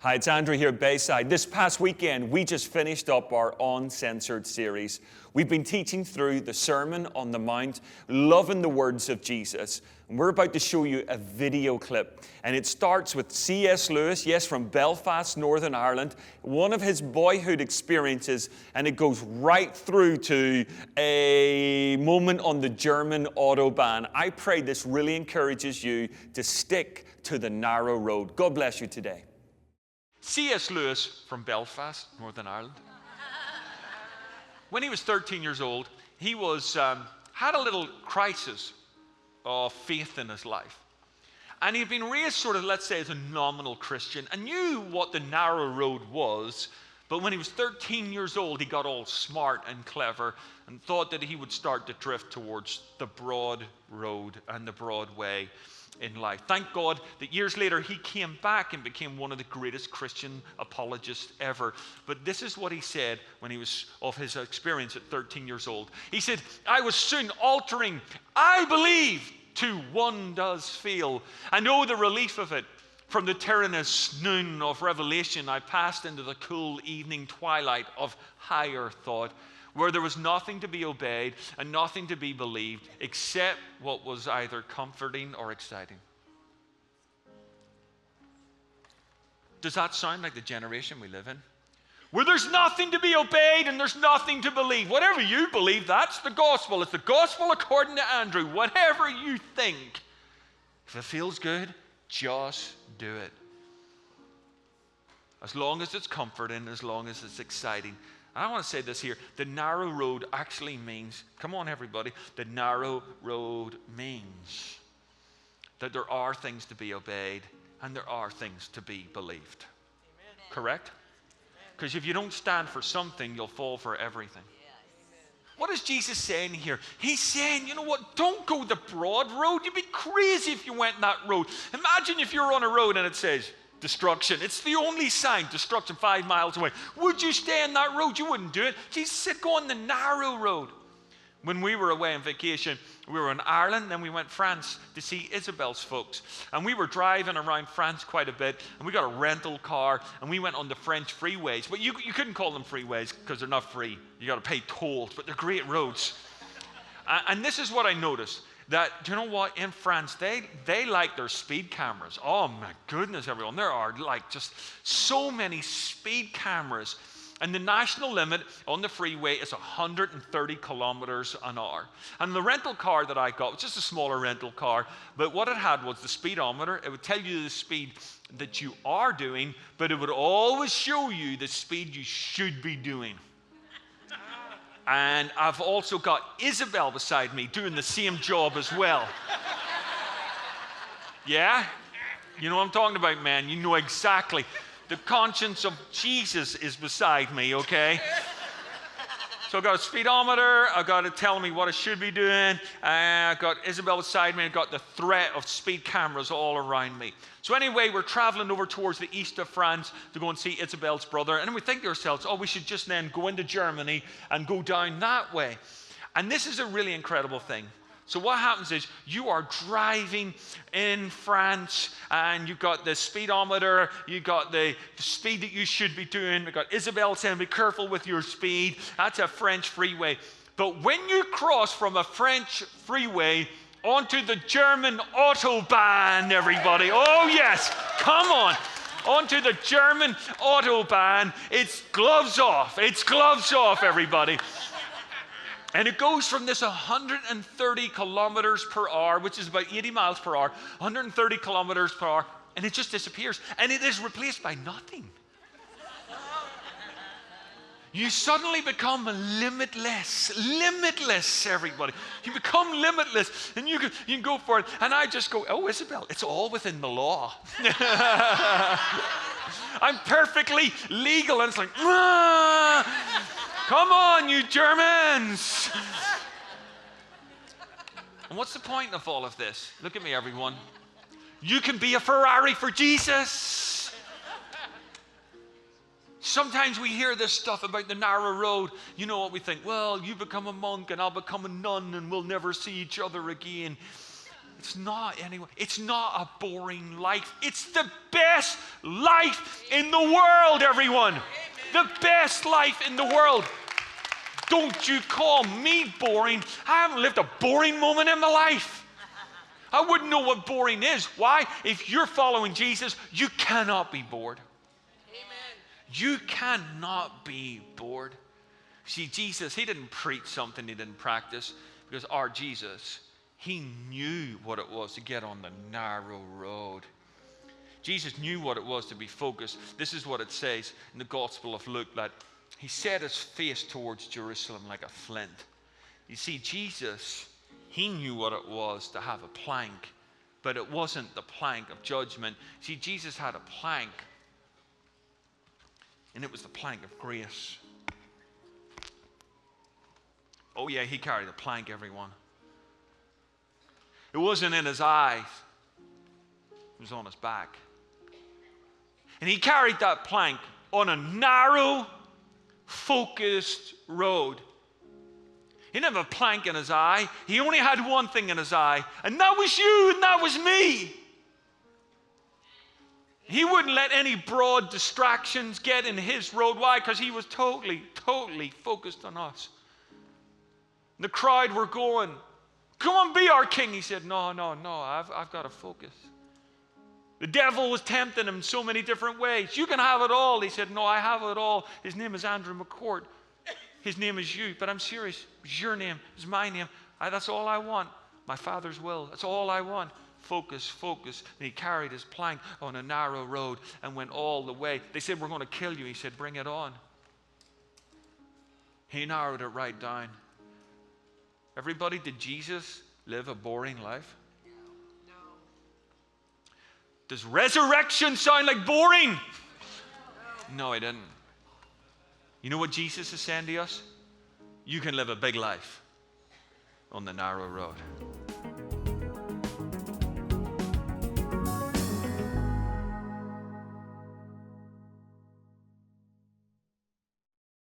Hi, it's Andrew here at Bayside. This past weekend, we just finished up our Uncensored series. We've been teaching through the Sermon on the Mount, loving the words of Jesus. And we're about to show you a video clip. And it starts with C.S. Lewis, yes, from Belfast, Northern Ireland, one of his boyhood experiences, and it goes right through to a moment on the German Autobahn. I pray this really encourages you to stick to the narrow road. God bless you today. C.S. Lewis from Belfast, Northern Ireland. When he was 13 years old, he had a little crisis of faith in his life. And he'd been raised sort of, let's say, as a nominal Christian and knew what the narrow road was. But when he was 13 years old, he got all smart and clever and thought that he would start to drift towards the broad road and the broad way in life. Thank God that years later he came back and became one of the greatest Christian apologists ever. But this is what he said when he was of his experience at 13 years old. He said, "I was soon altering, I believe, to one does feel. I know the relief of it. From the tyrannous noon of revelation, I passed into the cool evening twilight of higher thought, where there was nothing to be obeyed and nothing to be believed except what was either comforting or exciting." Does that sound like the generation we live in? Where there's nothing to be obeyed and there's nothing to believe. Whatever you believe, that's the gospel. It's the gospel according to Andrew. Whatever you think, if it feels good, just do it. As long as it's comforting, as long as it's exciting. I want to say this here. The narrow road actually means, come on everybody, the narrow road means that there are things to be obeyed and there are things to be believed. Amen. Correct? Because if you don't stand for something, you'll fall for everything. Yeah. What is Jesus saying here? He's saying, you know what, don't go the broad road. You'd be crazy if you went that road. Imagine if you're on a road and it says, destruction. It's the only sign, destruction 5 miles away. Would you stay on that road? You wouldn't do it. Jesus said, go on the narrow road. When we were away on vacation, we were in Ireland, then we went to France to see Isabel's folks. And we were driving around France quite a bit, and we got a rental car, and we went on the French freeways. But you couldn't call them freeways because they're not free. You got to pay tolls, but they're great roads. And this is what I noticed. That, do you know what, in France, they like their speed cameras. Oh my goodness, everyone. There are like just so many speed cameras. And the national limit on the freeway is 130 kilometers an hour. And the rental car that I got was just a smaller rental car, but what it had was the speedometer. It would tell you the speed that you are doing, but it would always show you the speed you should be doing. And I've also got Isabel beside me doing the same job as well. Yeah? You know what I'm talking about, man. You know exactly. The conscience of Jesus is beside me, okay? So I've got a speedometer. I've got it telling me what I should be doing. I've got Isabel beside me. I've got the threat of speed cameras all around me. So anyway, we're traveling over towards the east of France to go and see Isabel's brother. And then we think to ourselves, oh, we should just then go into Germany and go down that way. And this is a really incredible thing. So what happens is you are driving in France and you've got the speedometer, you've got the speed that you should be doing. We've got Isabel saying, be careful with your speed. That's a French freeway. But when you cross from a French freeway onto the German Autobahn, everybody, oh yes, come on. Onto the German Autobahn, it's gloves off. It's gloves off, everybody. And it goes from this 130 kilometers per hour, which is about 80 miles per hour, 130 kilometers per hour, and it just disappears. And it is replaced by nothing. You suddenly become limitless. Limitless, everybody. You become limitless, and you can go for it. And I just go, oh, Isabel, it's all within the law. I'm perfectly legal. And it's like, come on, you Germans. And what's the point of all of this? Look at me, everyone. You can be a Ferrari for Jesus. Sometimes we hear this stuff about the narrow road. You know what we think? Well, you become a monk and I'll become a nun and we'll never see each other again. It's not anyway. It's not a boring life. It's the best life in the world, everyone. The best life in the world. Don't you call me boring. I haven't lived a boring moment in my life. I wouldn't know what boring is. Why? If you're following Jesus, you cannot be bored. Amen. You cannot be bored. See, Jesus, he didn't preach something he didn't practice, because our Jesus, he knew what it was to get on the narrow road. Jesus knew what it was to be focused. This is what it says in the Gospel of Luke, that he set his face towards Jerusalem like a flint. You see, Jesus, he knew what it was to have a plank, but it wasn't the plank of judgment. See, Jesus had a plank, and it was the plank of grace. Oh yeah, he carried a plank, everyone. It wasn't in his eyes. It was on his back. And he carried that plank on a narrow, focused road. He didn't have a plank in his eye. He only had one thing in his eye, and that was you, and that was me. He wouldn't let any broad distractions get in his road. Why? Because he was totally focused on us. The crowd were going, come on, be our king. He said, no, I've got to focus. The devil was tempting him in so many different ways. You can have it all. He said, no, I have it all. His name is Andrew McCourt. His name is you, but I'm serious. It's your name. It's my name. That's all I want. My Father's will. That's all I want. Focus. And he carried his plank on a narrow road and went all the way. They said, we're going to kill you. He said, bring it on. He narrowed it right down. Everybody, did Jesus live a boring life? No. Does resurrection sound like boring? No, it didn't. You know what Jesus is saying to us? You can live a big life on the narrow road.